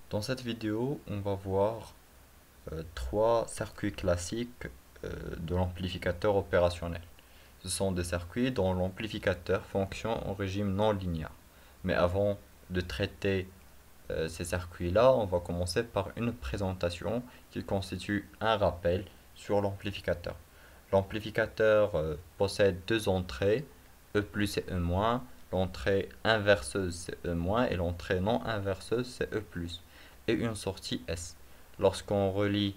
Dans cette vidéo, on va voir trois circuits classiques de l'amplificateur opérationnel. Ce sont des circuits dont l'amplificateur fonctionne en régime non linéaire. Mais avant de traiter ces circuits-là, on va commencer par une présentation qui constitue un rappel sur l'amplificateur. L'amplificateur possède deux entrées, E plus et E moins. L'entrée inverseuse c'est E moins et l'entrée non inverseuse c'est E plus. Et une sortie S. Lorsqu'on relie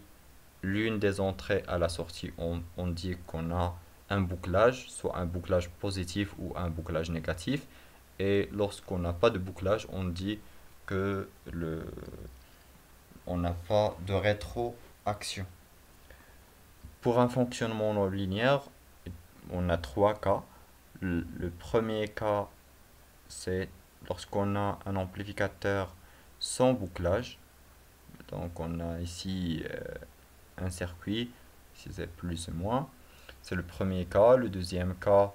l'une des entrées à la sortie, on dit qu'on a un bouclage, soit un bouclage positif ou un bouclage négatif. Et lorsqu'on n'a pas de bouclage, on dit que on n'a pas de rétroaction. Pour un fonctionnement non linéaire, on a trois cas. Le premier cas, c'est lorsqu'on a un amplificateur sans bouclage. Donc on a ici un circuit, si c'est plus ou moins. C'est le premier cas. Le deuxième cas,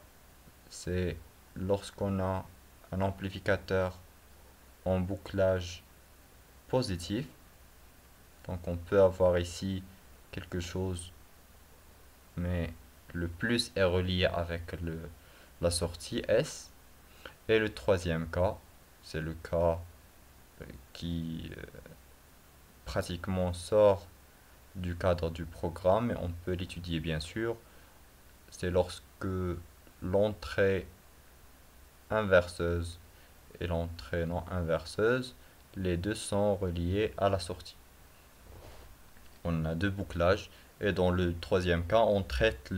c'est lorsqu'on a un amplificateur en bouclage positif. Donc on peut avoir ici quelque chose, mais le plus est relié avec la sortie S. Et le troisième cas, c'est le cas qui pratiquement sort du cadre du programme, mais on peut l'étudier bien sûr. C'est lorsque l'entrée inverseuse et l'entrée non inverseuse, les deux sont reliés à la sortie. On a deux bouclages et dans le troisième cas, on traite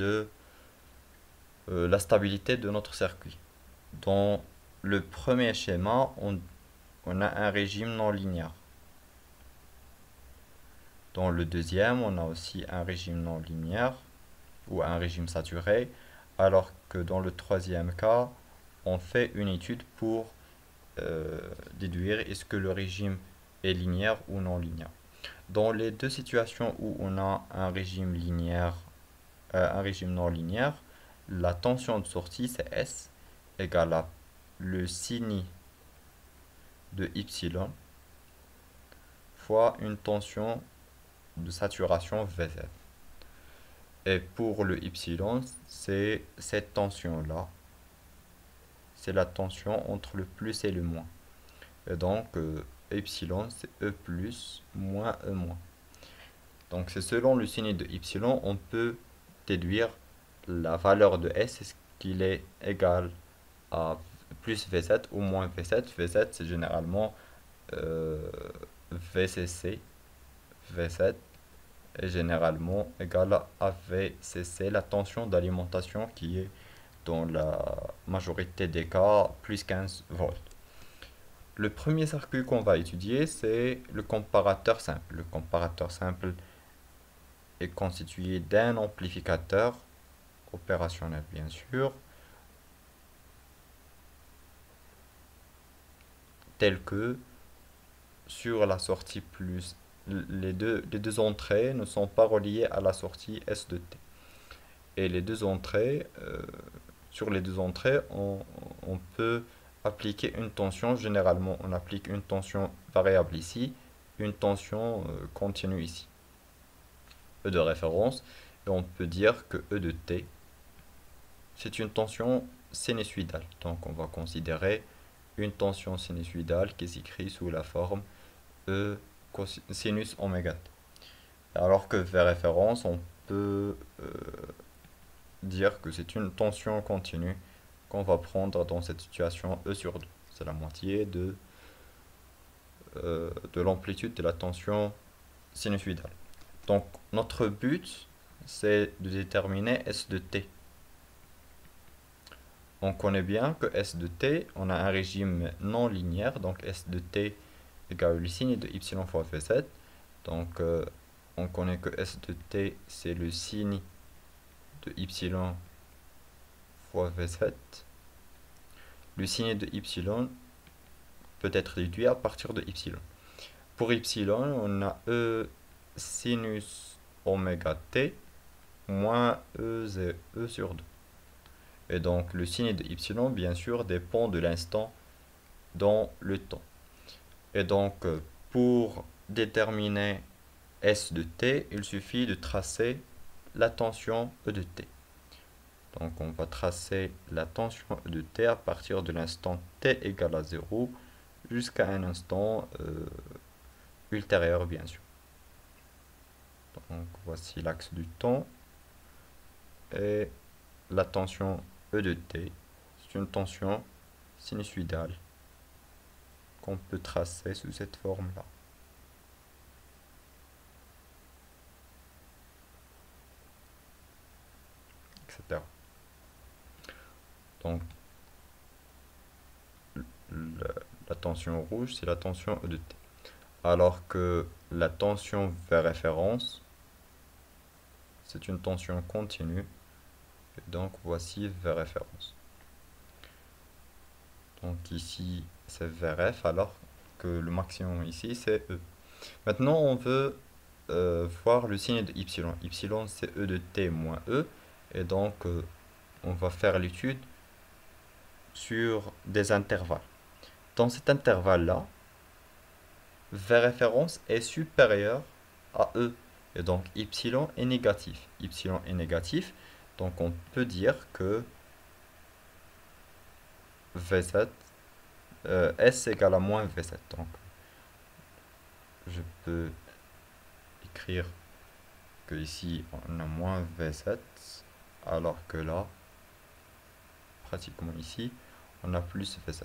la stabilité de notre circuit. Dans le premier schéma, on a un régime non linéaire. Dans le deuxième, on a aussi un régime non linéaire ou un régime saturé, alors que dans le troisième cas, on fait une étude pour déduire est-ce que le régime est linéaire ou non linéaire. Dans les deux situations où on a un régime linéaire, un régime non linéaire, la tension de sortie c'est S égale à le sin de y fois une tension de saturation Vz. Et pour le y, c'est cette tension-là. C'est la tension entre le plus et le moins. Et donc, epsilon, c'est E plus moins E moins. Donc, c'est selon le signe de y, on peut déduire la valeur de S, est-ce qu'il est égal à plus V7 ou moins V7. V7, c'est généralement euh, VCC. V7 est généralement égal à VCC, la tension d'alimentation qui est dans la majorité des cas plus 15 volts. Le premier circuit qu'on va étudier, c'est le comparateur simple. Le comparateur simple est constitué d'un amplificateur opérationnel, bien sûr, tel que sur la sortie plus, les deux entrées ne sont pas reliées à la sortie S de T. Et les deux entrées, sur les deux entrées, on peut appliquer une tension. Généralement, on applique une tension variable ici, une tension continue ici. E de référence. Et on peut dire que E de T, c'est une tension sinusoïdale. Donc on va considérer une tension sinusoïdale qui s'écrit sous la forme E sinus oméga T. Alors que V référence, on peut dire que c'est une tension continue qu'on va prendre dans cette situation E sur 2. C'est la moitié de l'amplitude de la tension sinusoïdale. Donc notre but, c'est de déterminer S de T. On connaît bien que S de T, on a un régime non linéaire, donc S de T égale le signe de y fois V7. Donc on connaît que S de T, c'est le signe de y fois V7. Le signe de y peut être déduit à partir de y. Pour y, on a E sinus oméga t moins E sur 2. Et donc le signe de y, bien sûr, dépend de l'instant dans le temps. Et donc Pour déterminer S de t, il suffit de tracer la tension E de t. Donc on va tracer la tension E de t à partir de l'instant t égale à 0 jusqu'à un instant ultérieur, bien sûr. Donc voici l'axe du temps et la tension E de t. C'est une tension sinusoïdale qu'on peut tracer sous cette forme-là, etc. Donc la tension rouge, c'est la tension E de t. Alors que la tension V référence, c'est une tension continue. Et donc voici V référence. Donc ici c'est VRF alors que le maximum ici c'est E. Maintenant on veut voir le signe de Y. Y c'est E de t moins E. Et donc on va faire l'étude sur des intervalles. Dans cet intervalle-là, V référence est supérieur à E. Et donc Y est négatif. Y est négatif. Donc on peut dire que V7, S égale à moins V7. Donc je peux écrire que ici on a moins V7, alors que là, pratiquement ici, on a plus V7.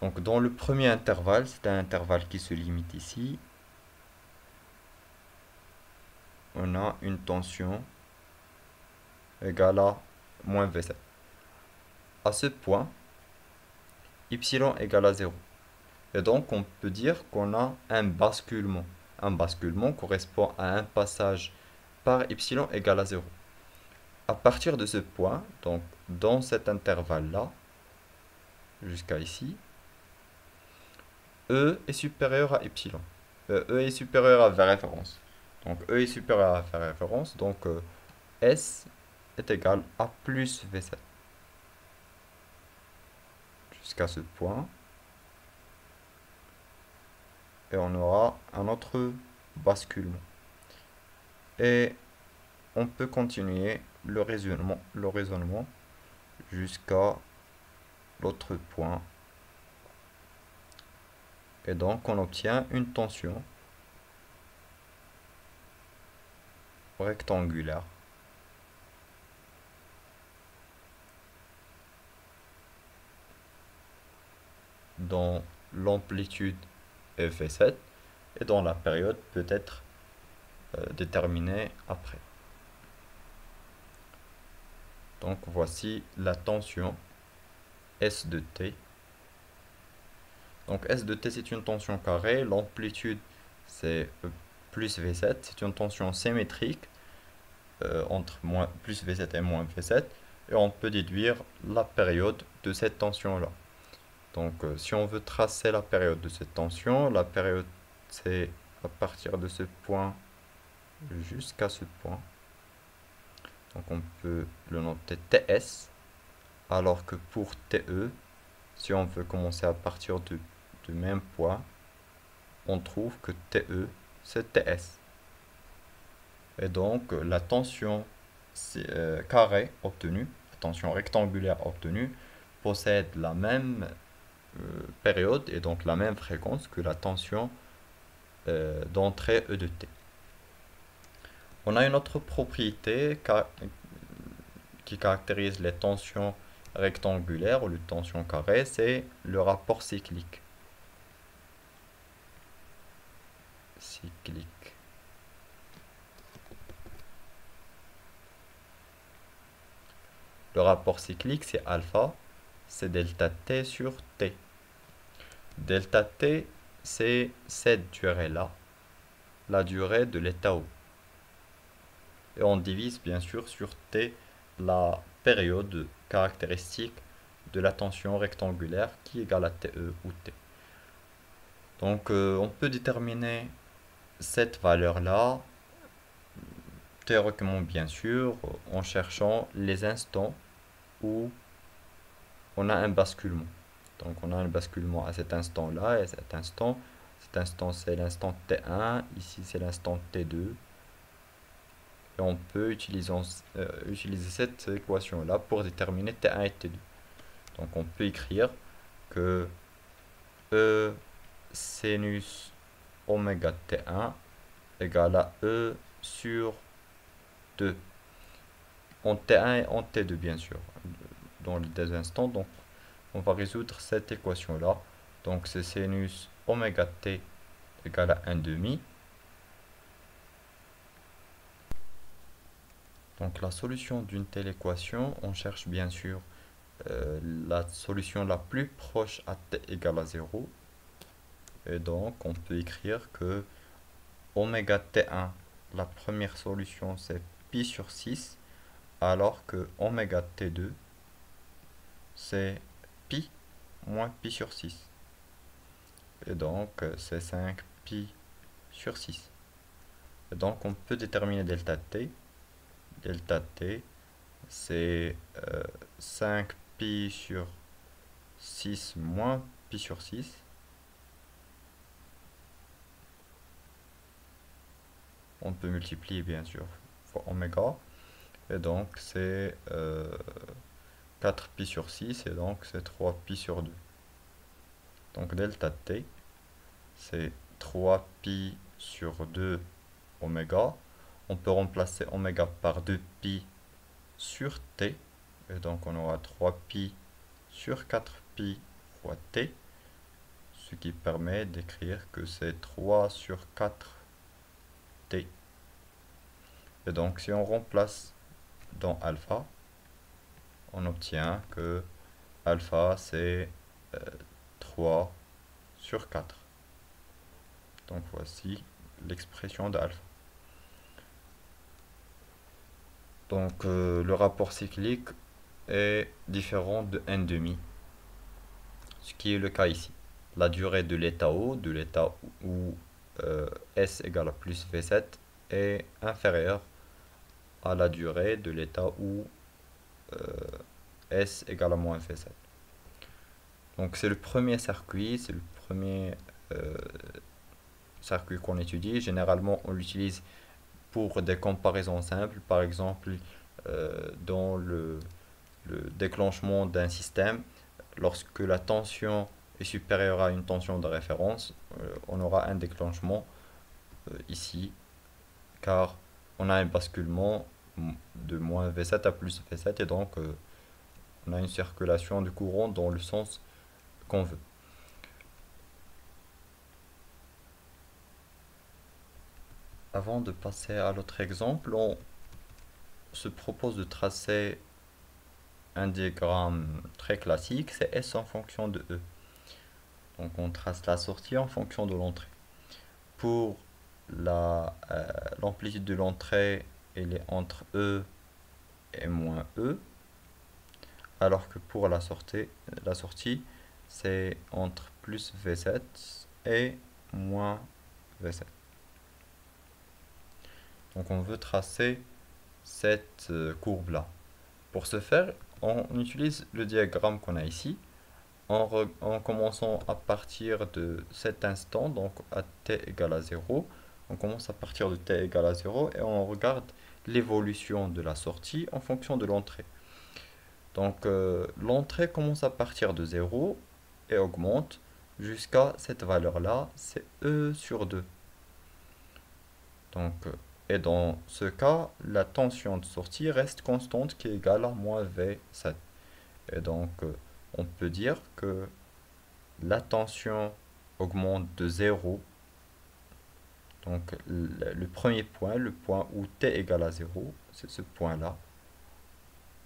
Donc dans le premier intervalle, c'est un intervalle qui se limite ici, on a une tension égale à moins V7. À ce point, Y égale à 0. Et donc on peut dire qu'on a un basculement. Un basculement correspond à un passage par Y égale à 0. À partir de ce point, donc dans cet intervalle-là, jusqu'à ici, E est supérieur à Y. E est supérieur à V référence. Donc E est supérieur à V référence, donc S est égal à plus V7. Jusqu'à ce point. Et on aura un autre basculement. Et on peut continuer le raisonnement jusqu'à l'autre point. Et donc on obtient une tension rectangulaire dont l'amplitude est V7 et dont la période peut être déterminée après. Donc voici la tension S de t. Donc S de t c'est une tension carrée, l'amplitude c'est plus V7, c'est une tension symétrique entre plus V7 et moins V7, et on peut déduire la période de cette tension-là. Donc si on veut tracer la période de cette tension, la période c'est à partir de ce point jusqu'à ce point. Donc on peut le noter TS, alors que pour TE, si on veut commencer à partir du même point, on trouve que TE c'est TS. Et donc la tension carrée obtenue, la tension rectangulaire obtenue, possède la même période et donc la même fréquence que la tension d'entrée E de t. On a une autre propriété qui caractérise les tensions rectangulaires ou les tensions carrées, c'est le rapport cyclique. Le rapport cyclique, c'est alpha, c'est delta t sur t. Delta t, c'est cette durée-là, la durée de l'état O. Et on divise bien sûr sur t la période caractéristique de la tension rectangulaire qui est égale à TE ou T. Donc on peut déterminer cette valeur-là théoriquement bien sûr en cherchant les instants où on a un basculement. Donc on a un basculement à cet instant-là et à cet instant c'est l'instant T1, ici c'est l'instant T2. Et on peut utiliser cette équation-là pour déterminer T1 et T2. Donc on peut écrire que E sinus oméga T1 égale à E sur 2 en T1 et en T2 bien sûr, dans les deux instants. Donc on va résoudre cette équation-là. Donc c'est sinus oméga T égale à 1 demi. Donc la solution d'une telle équation, on cherche bien sûr la solution la plus proche à t égale à 0. Et donc on peut écrire que oméga t1, la première solution c'est pi sur 6, alors que oméga t2 c'est pi moins pi sur 6. Et donc c'est 5 pi sur 6. Et donc on peut déterminer delta t. Delta t c'est 5 pi sur 6 moins pi sur 6. On peut multiplier bien sûr fois oméga. Et donc c'est 4 pi sur 6 et donc c'est 3 pi sur 2. Donc delta t c'est 3 pi sur 2 oméga. On peut remplacer oméga par 2 pi sur t. Et donc on aura 3 pi sur 4 pi fois t. Ce qui permet d'écrire que c'est 3 sur 4 t. Et donc si on remplace dans alpha, on obtient que alpha c'est 3 sur 4. Donc voici l'expression d'alpha. Donc le rapport cyclique est différent de n demi, ce qui est le cas ici. La durée de l'état O, de l'état où S égale à plus V7, est inférieure à la durée de l'état où S égale à moins V7. Donc c'est le premier circuit, c'est le premier circuit qu'on étudie. Généralement on l'utilise pour des comparaisons simples, par exemple dans le déclenchement d'un système, lorsque la tension est supérieure à une tension de référence, on aura un déclenchement ici, car on a un basculement de moins V7 à plus V7, et donc on a une circulation du courant dans le sens qu'on veut. Avant de passer à l'autre exemple, on se propose de tracer un diagramme très classique, c'est S en fonction de E. Donc on trace la sortie en fonction de l'entrée. Pour l'amplitude de l'entrée, elle est entre E et moins E, alors que pour la sortie c'est entre plus V7 et moins V7. Donc on veut tracer cette courbe-là. Pour ce faire, on utilise le diagramme qu'on a ici, en commençant à partir de cet instant, donc à t égale à 0. On commence à partir de t égale à 0 et on regarde l'évolution de la sortie en fonction de l'entrée. Donc l'entrée commence à partir de 0 et augmente jusqu'à cette valeur-là, c'est E sur 2. Donc, et dans ce cas, la tension de sortie reste constante qui est égale à moins V7. Et donc, on peut dire que la tension augmente de 0. Donc, le premier point, le point où t égale à 0, c'est ce point-là,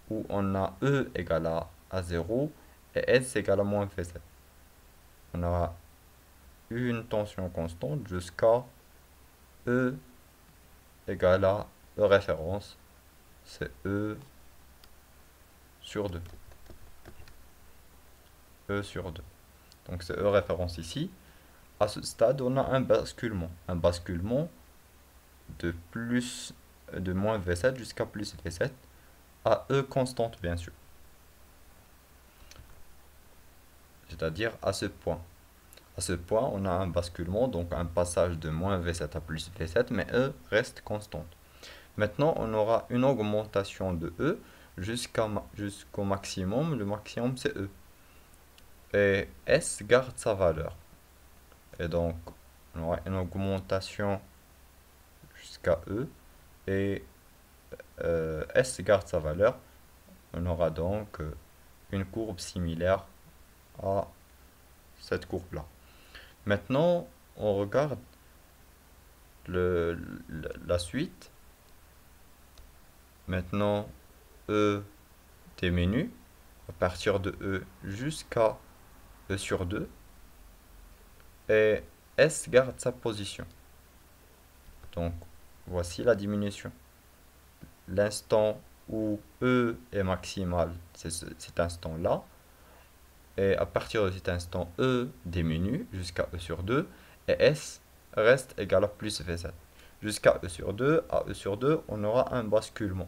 où on a E égale à 0 et S égale à moins V7. On aura une tension constante jusqu'à E égale à E référence, c'est E sur 2. E sur 2. Donc c'est E référence ici. À ce stade, on a un basculement. Un basculement de moins V7 jusqu'à plus V7 à E constante bien sûr. c'est-à-dire à ce point. À ce point, on a un basculement, donc un passage de moins V7 à plus V7, mais E reste constante. Maintenant, on aura une augmentation de E jusqu'au maximum. Le maximum, c'est E. Et S garde sa valeur. Et donc, on aura une augmentation jusqu'à E. Et S garde sa valeur. On aura donc une courbe similaire à cette courbe-là. Maintenant, on regarde la suite. Maintenant, E diminue à partir de E jusqu'à E sur 2 et S garde sa position. Donc, voici la diminution. L'instant où E est maximal, c'est cet instant-là. Et à partir de cet instant, E diminue jusqu'à E sur 2 et S reste égal à plus V7. Jusqu'à E sur 2, à E sur 2, on aura un basculement.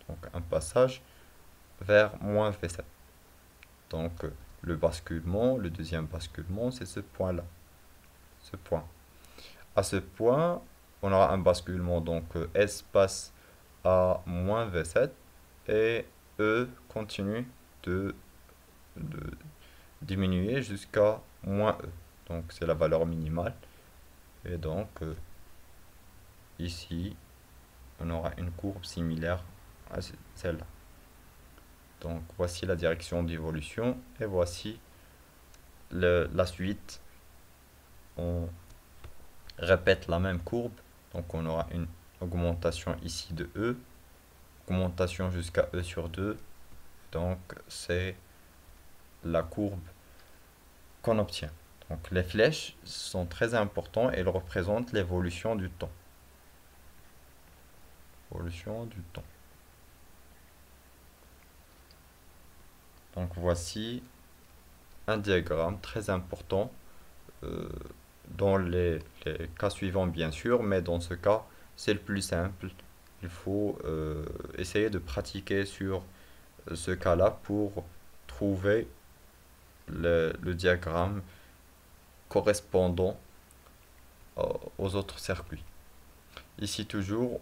Donc, un passage vers moins V7. Donc, le basculement, le deuxième basculement, c'est ce point-là. Ce point. À ce point, on aura un basculement. Donc, S passe à moins V7 et E continue de diminuer jusqu'à moins E. Donc, c'est la valeur minimale. Et donc, ici, on aura une courbe similaire à celle-là. Donc, voici la direction d'évolution et voici la suite. On répète la même courbe. Donc, on aura une augmentation ici de E, augmentation jusqu'à E sur 2. Donc, c'est la courbe qu'on obtient. Donc, les flèches sont très importantes et elles représentent l'évolution du temps. Évolution du temps. Donc, voici un diagramme très important dans les cas suivants, bien sûr, mais dans ce cas, c'est le plus simple. Il faut essayer de pratiquer sur ce cas-là pour trouver le diagramme correspondant aux autres circuits. Ici, toujours,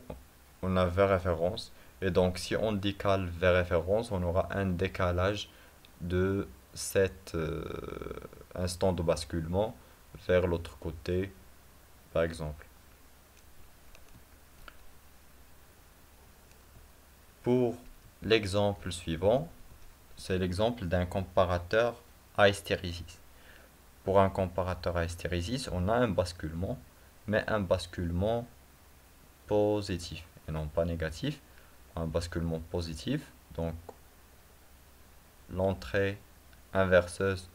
on a V référence. Et donc, si on décale V référence, on aura un décalage de cet instant de basculement vers l'autre côté, par exemple. Pour l'exemple suivant, c'est l'exemple d'un comparateur à hystérésis. Pour un comparateur à hystérésis, on a un basculement, mais un basculement positif et non pas négatif. Un basculement positif, donc l'entrée inverseuse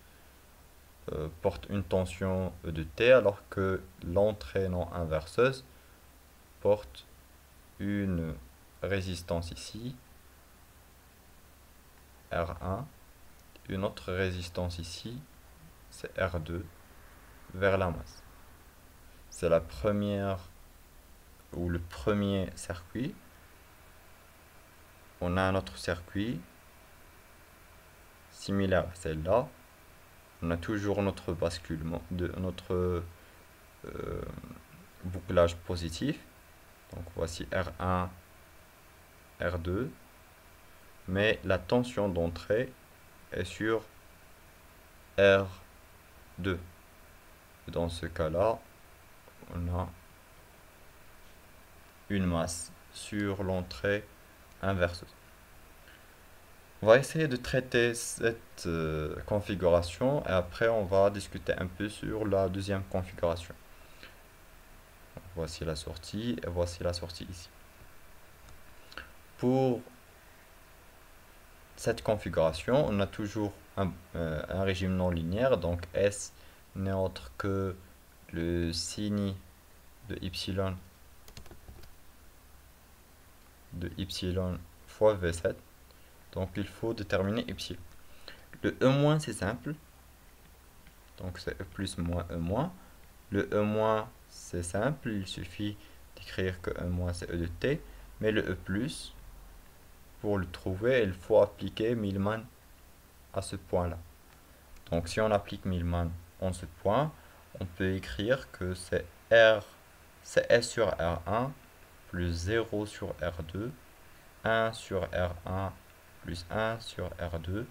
porte une tension E de T, alors que l'entrée non inverseuse porte une résistance ici, R1, une autre résistance ici, c'est R2, vers la masse. C'est la première ou le premier circuit. On a un autre circuit similaire à celle-là. On a toujours notre basculement, notre bouclage positif. Donc voici R1, R2. Mais la tension d'entrée est sur R2. Dans ce cas-là, on a une masse sur l'entrée inverseuse. On va essayer de traiter cette configuration et après on va discuter un peu sur la deuxième configuration. Donc, voici la sortie et voici la sortie ici. Pour cette configuration, on a toujours un régime non linéaire, donc S n'est autre que le signe de y fois V7. Donc il faut déterminer epsilon. Le E- c'est simple. Donc c'est E plus moins E-. Le E- c'est simple. Il suffit d'écrire que E- c'est E de T. Mais le E+, pour le trouver, il faut appliquer Millman à ce point-là. Donc si on applique Millman en ce point, on peut écrire que c'est S sur R1 plus 0 sur R2, 1 sur R1 plus 1 sur R2.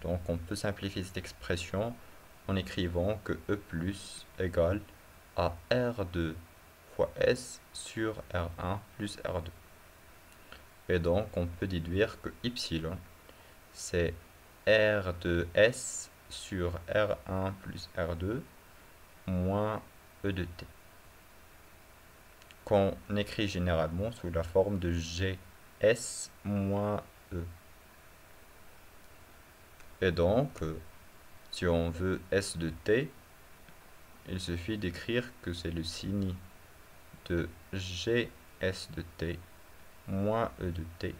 Donc on peut simplifier cette expression en écrivant que E plus égale à R2 fois S sur R1 plus R2. Et donc on peut déduire que Y c'est R de S sur R1 plus R2 moins E de T, qu'on écrit généralement sous la forme de GS moins E. Et donc, si on veut S de T, il suffit d'écrire que c'est le signe de GS de T moins E de T,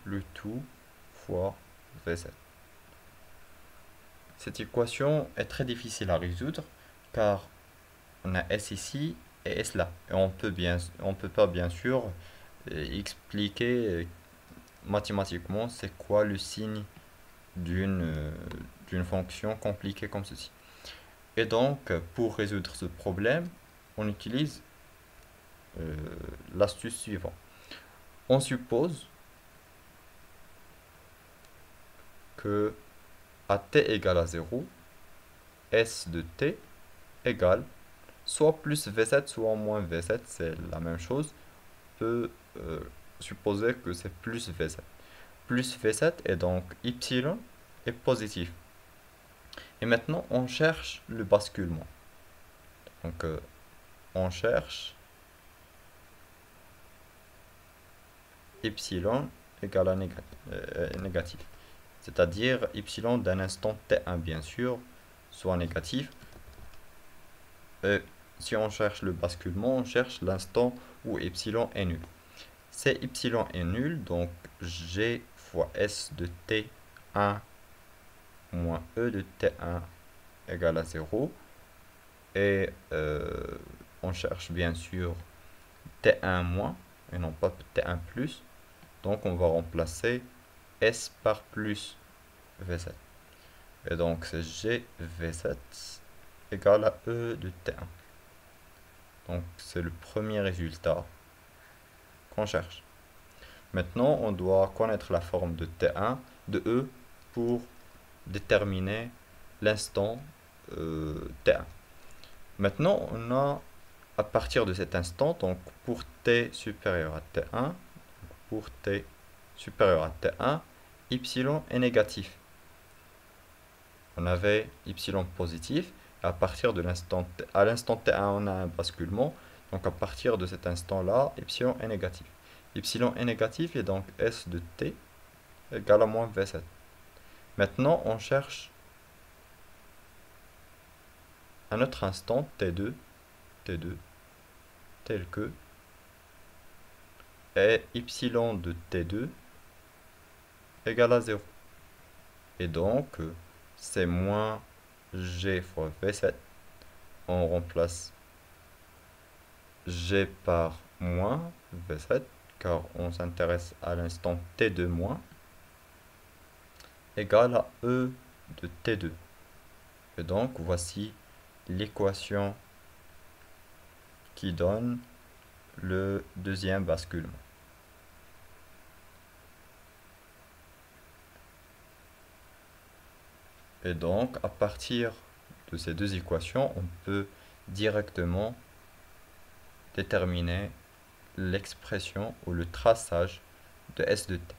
le tout fois V7. Cette équation est très difficile à résoudre car on a S ici et S là. Et on peut pas bien sûr expliquer mathématiquement c'est quoi le signe d'une fonction compliquée comme ceci. Et donc, pour résoudre ce problème, on utilise l'astuce suivante. On suppose que à t égale à 0, S de t égale soit plus V7, soit moins V7, c'est la même chose. On peut supposer que c'est plus V7. Plus V7 et donc Y est positif. Et maintenant, on cherche le basculement. Donc, on cherche Y égale à négatif. C'est-à-dire Y d'un instant T1, bien sûr, soit négatif. Et si on cherche le basculement, on cherche l'instant où Y est nul. Si Y est nul, donc G fois S de T1 moins E de T1 égale à 0. Et on cherche bien sûr T1 moins et non pas T1 plus. Donc on va remplacer S par plus V7. Et donc c'est G V7 égale à E de T1. Donc c'est le premier résultat qu'on cherche. Maintenant on doit connaître la forme de T1 de E pour déterminer l'instant T1. Maintenant on a à partir de cet instant, donc pour T supérieur à T1, pour T supérieur à T1, Y est négatif. On avait Y positif, et à partir de l'instant T1, on a un basculement, donc à partir de cet instant-là, Y est négatif. Y est négatif et donc S de T égale à moins V7. Maintenant, on cherche un autre instant, T2, tel que et Y de T2 égale à 0. Et donc, c'est moins G fois V7. On remplace G par moins V7, car on s'intéresse à l'instant T2 moins, égale à E de T2. Et donc, voici l'équation qui donne le deuxième basculement. Et donc, à partir de ces deux équations, on peut directement déterminer l'expression ou le traçage de S de t.